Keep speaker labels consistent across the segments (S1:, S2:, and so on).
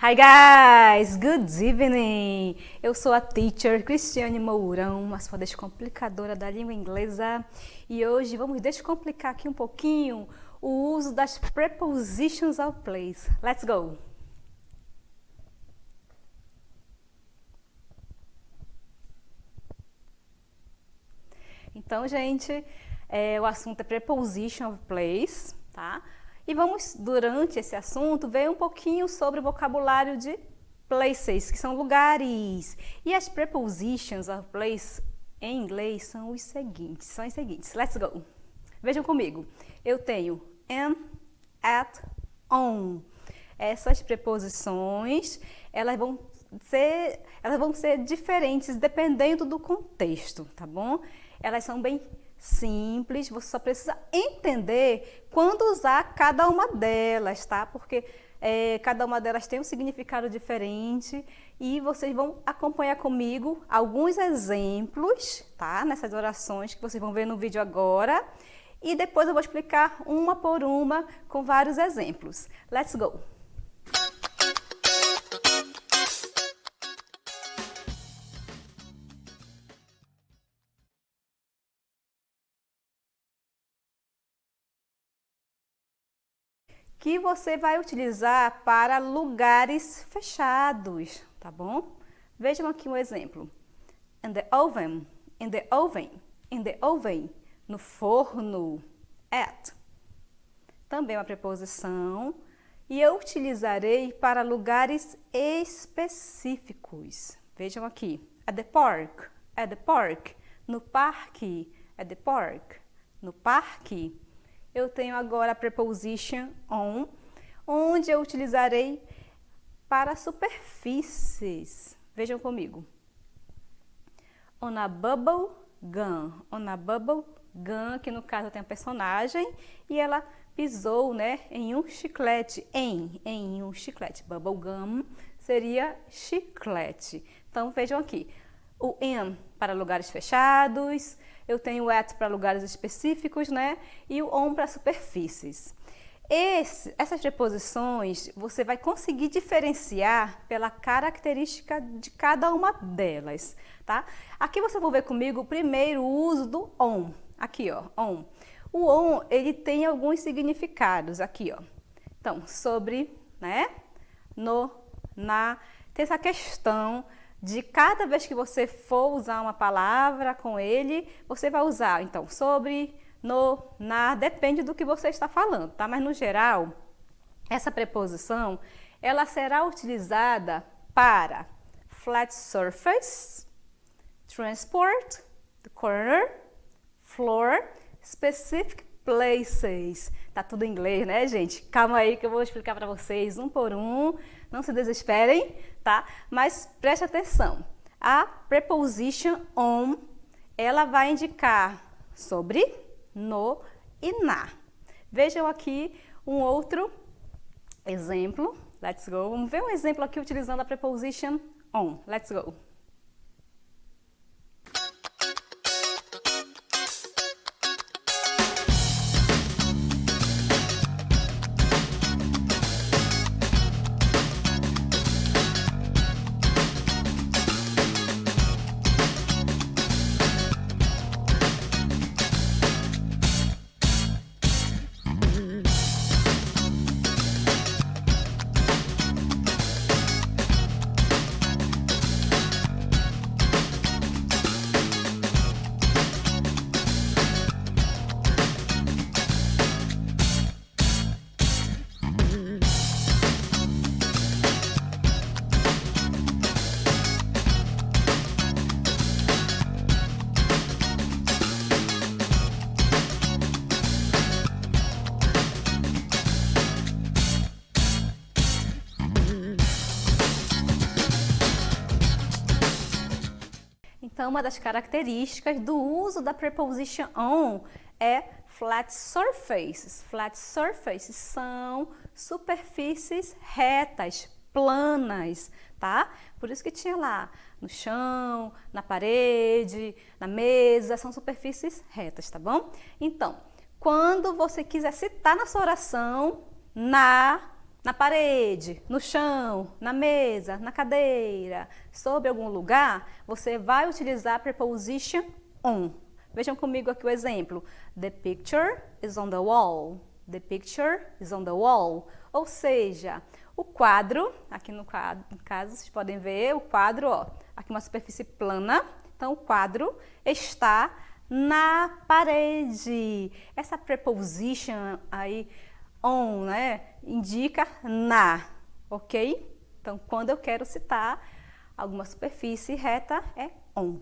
S1: Hi guys, good evening! Eu sou a teacher Cristiane Mourão, a sua descomplicadora da língua inglesa, e hoje vamos descomplicar aqui um pouquinho o uso das prepositions of place. Let's go! Então, gente, o assunto é preposition of place, tá? E vamos, durante esse assunto, ver um pouquinho sobre o vocabulário de places, que são lugares. E as prepositions of place em inglês são as seguintes. Let's go! Vejam comigo. Eu tenho am, at, on. Essas preposições, elas vão ser diferentes dependendo do contexto, tá bom? Elas são bem simples, você só precisa entender quando usar cada uma delas, tá? Porque cada uma delas tem um significado diferente e vocês vão acompanhar comigo alguns exemplos, tá? Nessas orações que vocês vão ver no vídeo agora e depois eu vou explicar uma por uma com vários exemplos. Let's go! Que você vai utilizar para lugares fechados, tá bom? Vejam aqui um exemplo. In the oven, in the oven, in the oven, no forno, at. Também uma preposição e eu utilizarei para lugares específicos. Vejam aqui. At the park, no parque, at the park, no parque. Eu tenho agora a preposition on, onde eu utilizarei para superfícies. Vejam comigo. On a bubble gun. On a bubble gun, que no caso tem a personagem, e ela pisou, né, em um chiclete. Em um chiclete. Bubble gum seria chiclete. Então, vejam aqui. O in para lugares fechados, eu tenho o at para lugares específicos, né? E o on para superfícies. Essas preposições você vai conseguir diferenciar pela característica de cada uma delas, tá? Aqui você vai ver comigo primeiro o uso do on. Aqui, ó, on. O on, ele tem alguns significados aqui, ó. Então, sobre, né? No, na. Tem essa questão de cada vez que você for usar uma palavra com ele, você vai usar, então, sobre, no, na, depende do que você está falando, tá? Mas, no geral, essa preposição, ela será utilizada para flat surface, transport, the corner, floor, specific places. Tá tudo em inglês, né, gente? Calma aí que eu vou explicar para vocês um por um. Não se desesperem, tá? Mas preste atenção. A preposition on, ela vai indicar sobre, no e na. Vejam aqui um outro exemplo. Let's go. Vamos ver um exemplo aqui utilizando a preposition on. Let's go. Então, uma das características do uso da preposition on é flat surfaces. Flat surfaces são superfícies retas, planas, tá? Por isso que tinha lá no chão, na parede, na mesa, são superfícies retas, tá bom? Então, quando você quiser citar na sua oração, na, na parede, no chão, na mesa, na cadeira, sobre algum lugar, você vai utilizar a preposition on. Vejam comigo aqui o exemplo. The picture is on the wall. The picture is on the wall. Ou seja, o quadro, aqui no caso, vocês podem ver o quadro, ó, aqui uma superfície plana. Então, o quadro está na parede. Essa preposition aí, on, né, indica na, ok? Então, quando eu quero citar alguma superfície reta, é on.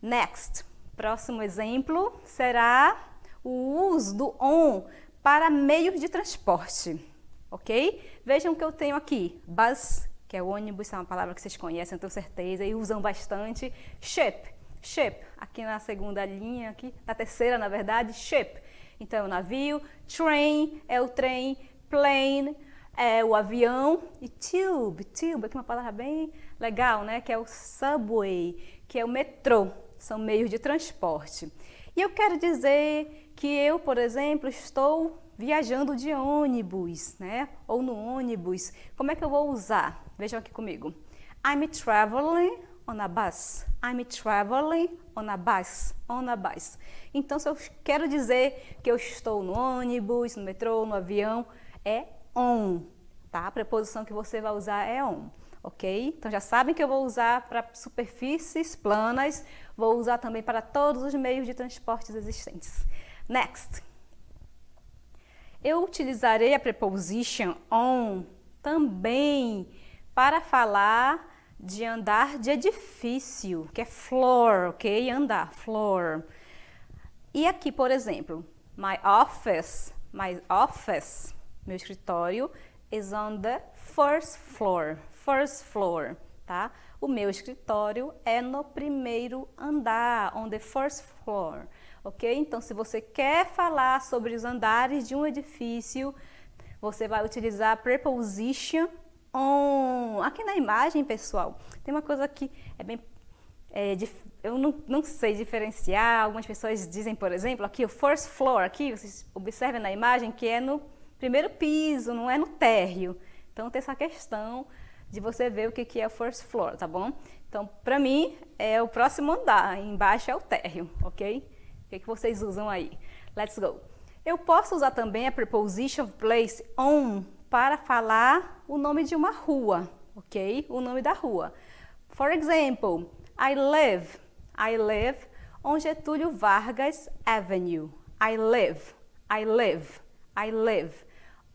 S1: Next, próximo exemplo será o uso do on para meios de transporte, ok? Vejam que eu tenho aqui, bus, que é ônibus, é uma palavra que vocês conhecem, eu tenho certeza, e usam bastante. Ship, aqui na segunda linha, aqui, na terceira, na verdade, ship. Então, é o navio, train é o trem, plane é o avião, e tube, aqui é uma palavra bem legal, né? Que é o subway, que é o metrô, são meios de transporte. E eu quero dizer que eu, por exemplo, estou viajando de ônibus, né? Ou no ônibus. Como é que eu vou usar? Vejam aqui comigo. I'm traveling on a bus. I'm traveling on a bus. On a bus. Então, se eu quero dizer que eu estou no ônibus, no metrô, no avião, é on, tá? A preposição que você vai usar é on, ok? Então, já sabem que eu vou usar para superfícies planas, vou usar também para todos os meios de transportes existentes. Next. Eu utilizarei a preposition on também para falar de andar de edifício, que é floor, ok? Andar, floor. E aqui, por exemplo, my office, meu escritório, is on the first floor, tá? O meu escritório é no primeiro andar, on the first floor, ok? Então, se você quer falar sobre os andares de um edifício, você vai utilizar a preposition on. Aqui na imagem, pessoal, tem uma coisa que é bem... eu não sei diferenciar. Algumas pessoas dizem, por exemplo, aqui o first floor, aqui vocês observem na imagem que é no primeiro piso, não é no térreo. Então tem essa questão de você ver o que é o first floor, tá bom? Então, para mim, é o próximo andar, embaixo é o térreo, ok? O que vocês usam aí? Let's go! Eu posso usar também a preposition of place on para falar o nome de uma rua, ok? O nome da rua. For example, I live on Getúlio Vargas Avenue. I live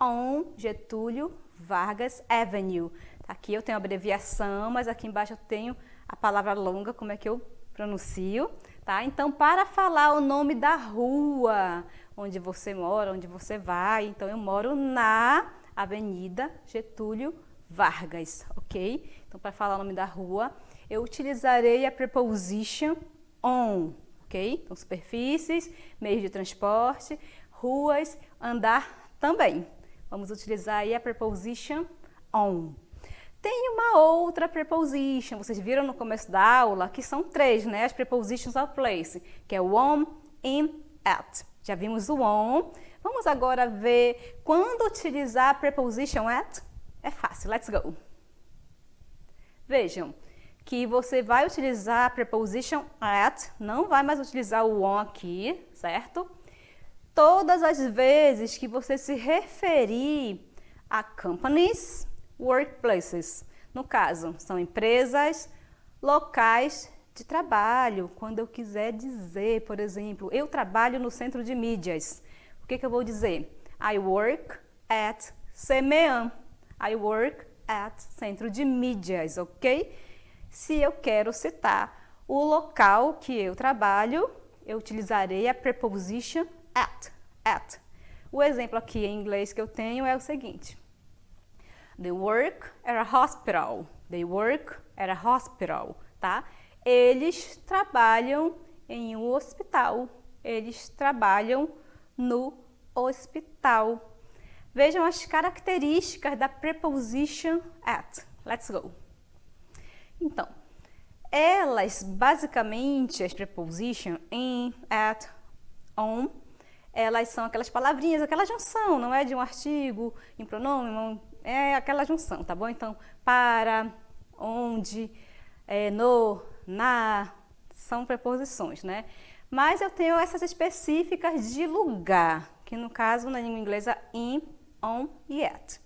S1: on Getúlio Vargas Avenue. Aqui eu tenho a abreviação, mas aqui embaixo eu tenho a palavra longa, como é que eu pronuncio, tá? Então, para falar o nome da rua onde você mora, onde você vai, então eu moro na Avenida Getúlio Vargas, ok? Então, para falar o nome da rua, eu utilizarei a preposition on, ok? Então, superfícies, meios de transporte, ruas, andar também. Vamos utilizar aí a preposition on. Tem uma outra preposition, vocês viram no começo da aula, que são 3, né? As prepositions of place, que é o on, in, at. Já vimos o on. Vamos agora ver quando utilizar a preposition at. É fácil, let's go. Vejam que você vai utilizar a preposition at, não vai mais utilizar o on aqui, certo? Todas as vezes que você se referir a companies, workplaces. No caso, são empresas, locais de trabalho. Quando eu quiser dizer, por exemplo, eu trabalho no centro de mídias. O que eu vou dizer? I work at CMEAM. I work at centro de mídias, ok? Se eu quero citar o local que eu trabalho, eu utilizarei a preposition at. O exemplo aqui em inglês que eu tenho é o seguinte. They work at a hospital. They work at a hospital, tá? Eles trabalham em um hospital. Eles trabalham no hospital. Vejam as características da preposition at. Let's go. Então, elas basicamente, as preposition in, at, on, elas são aquelas palavrinhas, aquela junção, não é de um artigo, em pronome, é aquela junção, tá bom? Então, para, onde, no, na, são preposições, né? Mas eu tenho essas específicas de lugar, que no caso na língua inglesa in, on e at.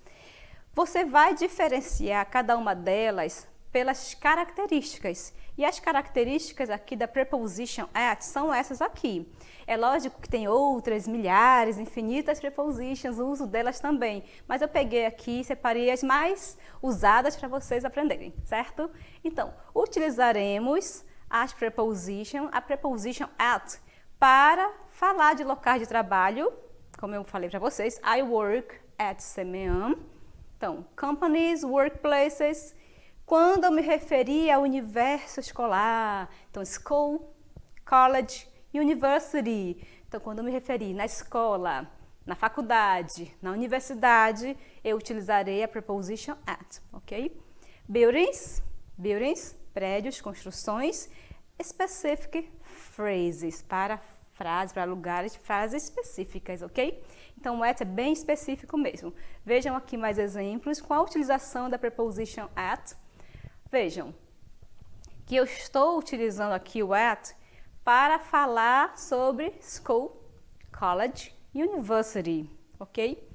S1: Você vai diferenciar cada uma delas pelas características. E as características aqui da preposition at são essas aqui. É lógico que tem outras, milhares, infinitas prepositions, o uso delas também. Mas eu peguei aqui e separei as mais usadas para vocês aprenderem, certo? Então, utilizaremos a preposition at, para falar de locais de trabalho, como eu falei para vocês, I work at CMEAM. Então, companies, workplaces. Quando eu me referi ao universo escolar, então school, college, university. Então, quando eu me referi na escola, na faculdade, na universidade, eu utilizarei a preposition at, ok? Buildings, prédios, construções. Specific phrases, para frases, para lugares, frases específicas, ok? Então, o at é bem específico mesmo. Vejam aqui mais exemplos com a utilização da preposition at. Vejam que eu estou utilizando aqui o at para falar sobre school, college, university, ok?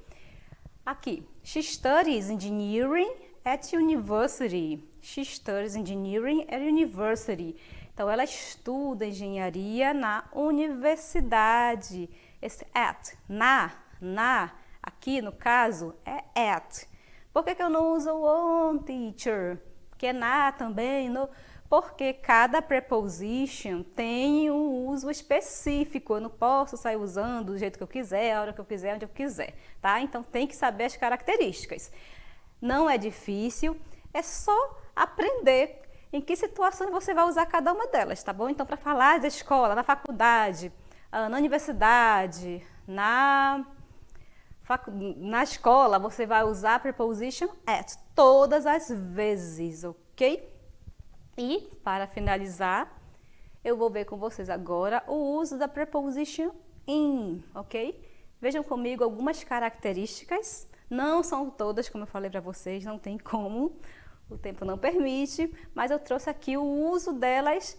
S1: Aqui, she studies engineering at university. She studies engineering at university. Então, ela estuda engenharia na universidade. Esse at, na, aqui no caso é at. Por que eu não uso o on, teacher? Porque é na também, no... Porque cada preposition tem um uso específico. Eu não posso sair usando do jeito que eu quiser, a hora que eu quiser, onde eu quiser, tá? Então, tem que saber as características. Não é difícil, é só aprender em que situações você vai usar cada uma delas, tá bom? Então, para falar da escola, na faculdade, na universidade, na escola, você vai usar a preposition at todas as vezes, ok? E, para finalizar, eu vou ver com vocês agora o uso da preposition in, ok? Vejam comigo algumas características. Não são todas, como eu falei para vocês, não tem como, o tempo não permite, mas eu trouxe aqui o uso delas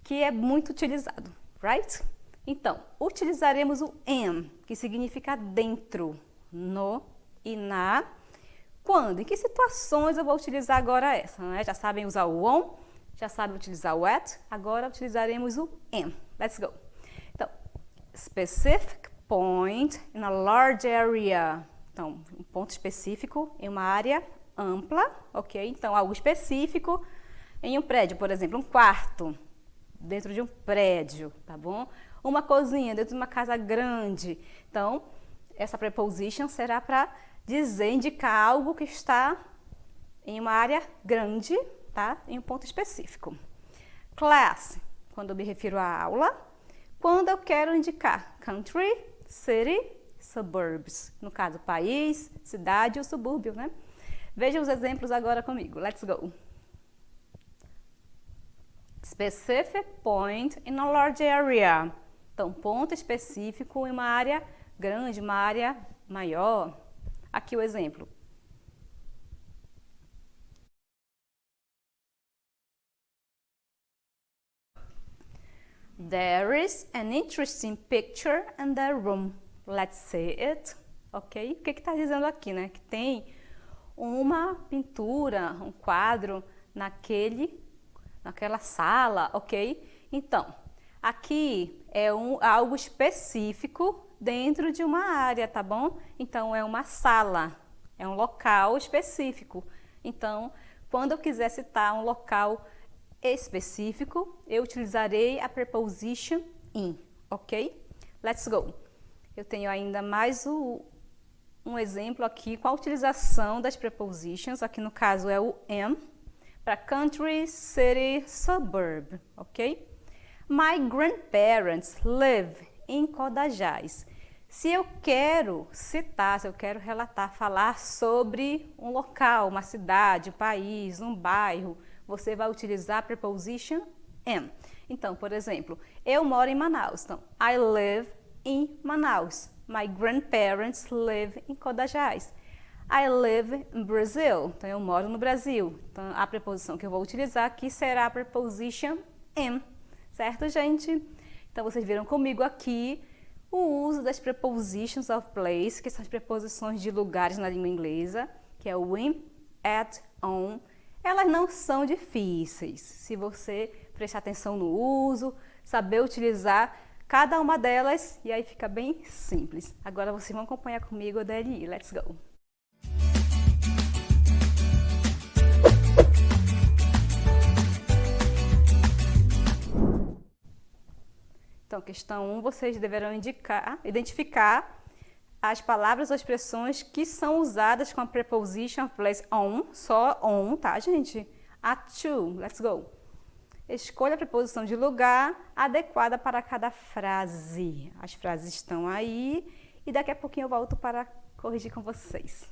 S1: que é muito utilizado, right? Então, utilizaremos o am, que significa dentro, no e na. Quando? Em que situações eu vou utilizar agora essa, né? Já sabem usar o on, já sabem utilizar o at, agora utilizaremos o am. Let's go. Então, specific point in a large area. Então, um ponto específico em uma área ampla, ok? Então, algo específico em um prédio, por exemplo, um quarto dentro de um prédio, tá bom? Uma cozinha dentro de uma casa grande. Então, essa preposition será para dizer, indicar algo que está em uma área grande, tá? Em um ponto específico. Class, quando eu me refiro à aula. Quando eu quero indicar country, city, suburbs. No caso, país, cidade ou subúrbio, né? Vejam os exemplos agora comigo. Let's go. Specific point in a large area. Então, ponto específico em uma área grande, uma área maior. Aqui o exemplo. There is an interesting picture in the room. Let's see it. Ok? O que está dizendo aqui, né? Que tem uma pintura, um quadro naquela sala, ok? Então, aqui é algo específico dentro de uma área, tá bom? Então, é uma sala, é um local específico. Então, quando eu quiser citar um local específico, eu utilizarei a preposition in, ok? Let's go. Eu tenho ainda mais um exemplo aqui com a utilização das prepositions, aqui no caso é o am, para country, city, suburb, ok? My grandparents live in Codajás. Se eu quero citar, se eu quero relatar, falar sobre um local, uma cidade, um país, um bairro, você vai utilizar a preposition am. Então, por exemplo, eu moro em Manaus, então, I live in Manaus. My grandparents live in Codajás. I live in Brazil. Então, eu moro no Brasil. Então, a preposição que eu vou utilizar aqui será a preposition in. Certo, gente? Então, vocês viram comigo aqui o uso das prepositions of place, que são as preposições de lugares na língua inglesa, que é o in, at, on. Elas não são difíceis. Se você prestar atenção no uso, saber utilizar cada uma delas, e aí fica bem simples. Agora vocês vão acompanhar comigo o DLI. Let's go! Então, questão 1, vocês deverão identificar as palavras ou expressões que são usadas com a preposition of place on, só on, tá, gente? A to, let's go. Escolha a preposição de lugar adequada para cada frase. As frases estão aí e daqui a pouquinho eu volto para corrigir com vocês.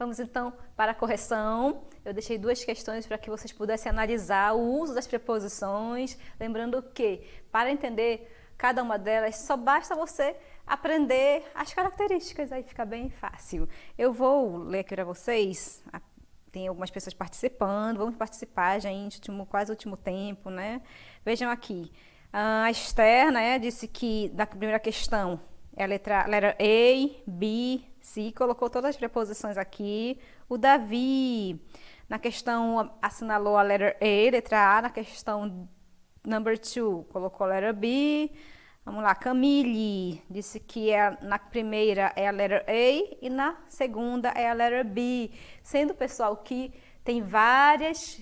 S1: Vamos então para a correção. Eu deixei 2 questões para que vocês pudessem analisar o uso das preposições, lembrando que, para entender cada uma delas, só basta você aprender as características, aí fica bem fácil. Eu vou ler aqui para vocês, tem algumas pessoas participando, vamos participar, gente, quase o último tempo, né? Vejam aqui, a Esther, né, disse que da primeira questão é a letra A, B, C, colocou todas as preposições aqui. O Davi, na questão, assinalou a letra A, na questão number 2, colocou a letra B. Vamos lá, Camille disse que na primeira é a letra A e na segunda é a letra B. Sendo, pessoal, que tem várias,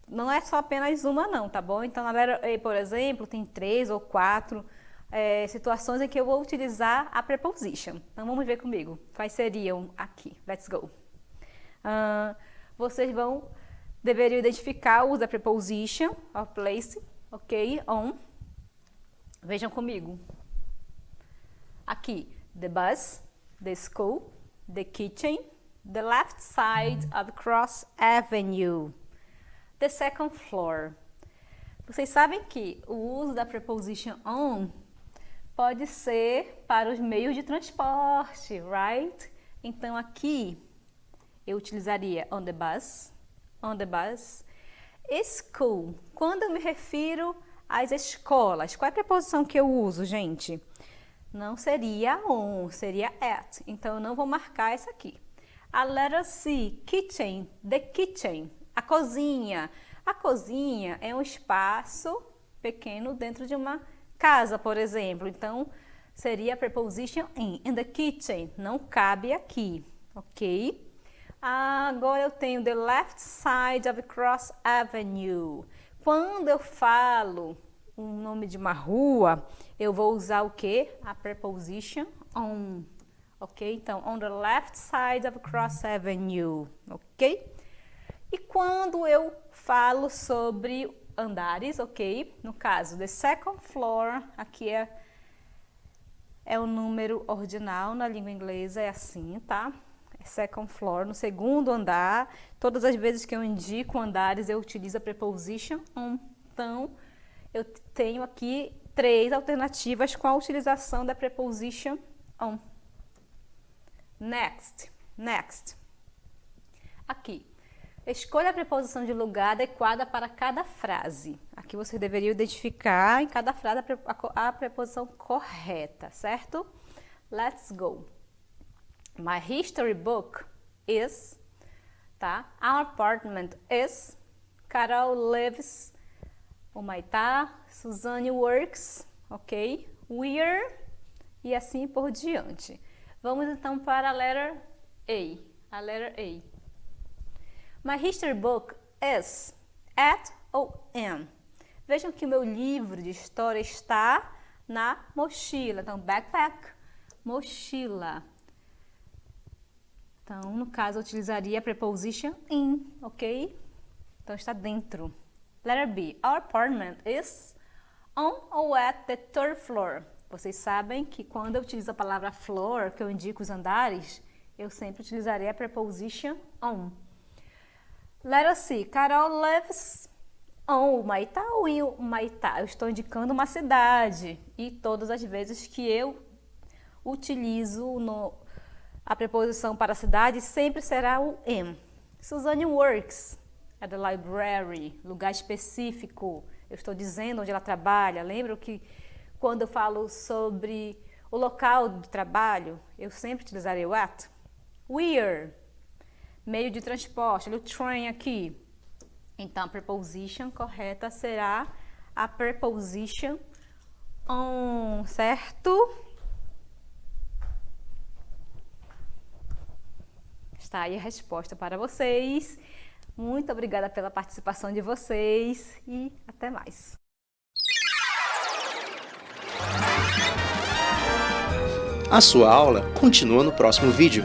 S1: não é só apenas uma não, tá bom? Então, na letra A, por exemplo, tem 3 ou 4 situações em que eu vou utilizar a preposition. Então, vamos ver comigo quais seriam aqui. Let's go. Vocês deveriam identificar o uso da preposition, of place, ok, on. Vejam comigo. Aqui, the bus, the school, the kitchen, the left side of Cross Avenue, the second floor. Vocês sabem que o uso da preposition on pode ser para os meios de transporte, right? Então, aqui, eu utilizaria on the bus, school. Quando eu me refiro às escolas, qual é a preposição que eu uso, gente? Não seria on, seria at. Então, eu não vou marcar essa aqui. A letra C, kitchen, the kitchen, a cozinha. A cozinha é um espaço pequeno dentro de uma casa, por exemplo. Então, seria a preposition in the kitchen. Não cabe aqui, ok? Agora eu tenho the left side of Cross Avenue. Quando eu falo o nome de uma rua, eu vou usar o quê? A preposition on, ok? Então, on the left side of Cross Avenue, ok? E quando eu falo sobre andares, ok? No caso, the second floor, aqui é o número ordinal na língua inglesa, é assim, tá? Second floor, no segundo andar. Todas as vezes que eu indico andares, eu utilizo a preposition on. Então, eu tenho aqui 3 alternativas com a utilização da preposition on. Next. Aqui. Escolha a preposição de lugar adequada para cada frase. Aqui você deveria identificar em cada frase a preposição correta, certo? Let's go. My history book is, tá? Our apartment is, Carol lives, Humaitá, Suzanne works, ok? We're, e assim por diante. Vamos então para a letra A. My history book is at ou in. Vejam que o meu livro de história está na mochila. Então, backpack, mochila. Então, no caso, eu utilizaria a preposition in, ok? Então, está dentro. Letter B. Our apartment is on or at the third floor. Vocês sabem que quando eu utilizo a palavra floor, que eu indico os andares, eu sempre utilizarei a preposition on. Letter C. Carol lives on Humaitá ou em Humaitá. Eu estou indicando uma cidade. E todas as vezes que eu utilizo a preposição para a cidade sempre será o in. Suzanne works at the library, lugar específico. Eu estou dizendo onde ela trabalha. Lembro que quando eu falo sobre o local de trabalho, eu sempre utilizarei o at. We're, meio de transporte, o train aqui. Então, a preposition correta será a preposition on, certo? Está aí a resposta para vocês. Muito obrigada pela participação de vocês e até mais.
S2: A sua aula continua no próximo vídeo.